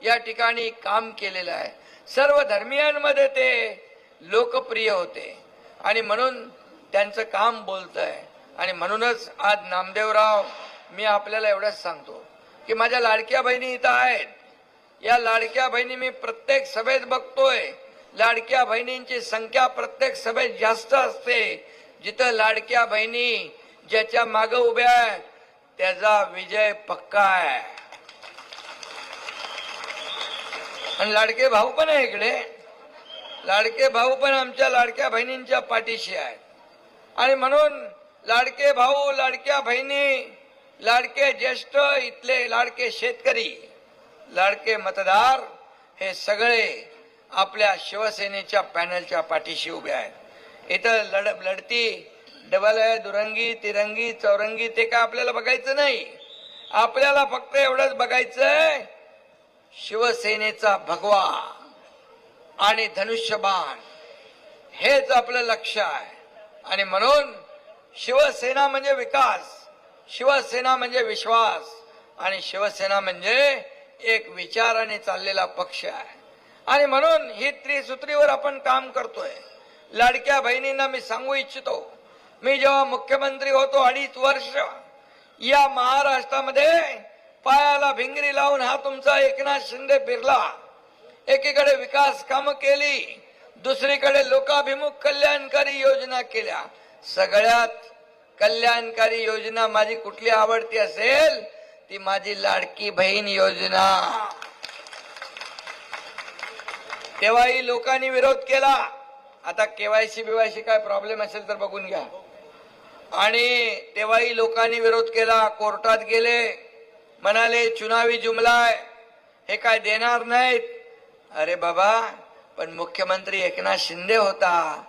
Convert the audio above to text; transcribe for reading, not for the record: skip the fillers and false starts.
या ठिकाणी काम केलेलं आहे. सर्व धर्मियांमध्ये ते लोकप्रिय होते आणि म्हणून त्यांचं काम बोलतंय. आणि म्हणूनच आज नामदेवराव, मी आपल्याला एवढंच सांगतो की माझ्या लाडक्या बहिणी इथं आहेत. या लाडक्या बहिणी मी प्रत्येक सभेत बघतोय. लाडक्या बहिणींची संख्या प्रत्येक सभेत जास्त असते. जिथं लाडक्या बहिणी ज्याच्या मागे उभ्या आहे त्याचा विजय पक्का आहे. आणि लाडके भाऊ पण आहे इकडे. लाडके भाऊ पण आमच्या लाडक्या बहिणींच्या पाठीशी आहेत. आणि म्हणून लाडके भाऊ, लाडक्या बहिणी, लाडके ज्येष्ठ, इथले लाडके शेतकरी, लाडके मतदार, हे सगळे आपल्या शिवसेनेच्या पॅनलच्या पाठीशी उभे आहेत. इथं लढती डबल आहे, दुरंगी, तिरंगी, चौरंगी ते काय आपल्याला बघायचं नाही. आपल्याला फक्त एवढंच बघायचंय, शिवसेनेचा भगवा आणि धनुष्यबाण हेच आपलं लक्ष आहे. आणि म्हणून शिवसेना म्हणजे विकास, शिवसेना म्हणजे विश्वास आणि शिवसेना म्हणजे एक विचाराने चाललेला पक्ष आहे. आणि म्हणून ही त्रिसूत्रीवर आपण काम करतोय. लाडक्या बहिणींना मी सांगू इच्छितो, मी जेव्हा मुख्यमंत्री होतो 2.5 वर्ष, या महाराष्ट्रामध्ये पायाला भिंगरी लावून हा तुमचा एकनाथ शिंदे फिरला. एकीकडे विकास कामं केली, दुसरीकडे लोकाभिमुख कल्याणकारी योजना केल्या. सगळ्यात कल्याणकारी योजना माझी कुठली आवडती असेल ती माझी लाडकी बहीण योजना. तेव्हाही लोकांनी विरोध केला. आता केवायसी बिवायसी काय प्रॉब्लेम असेल तर बघून घ्या. आणि तेव्हाही लोकांनी विरोध केला, कोर्टात गेले, म्हणाले चुनावी जुमला आहे, हे काय देणार नाहीत. अरे बाबा, पण मुख्यमंत्री एकनाथ शिंदे होता,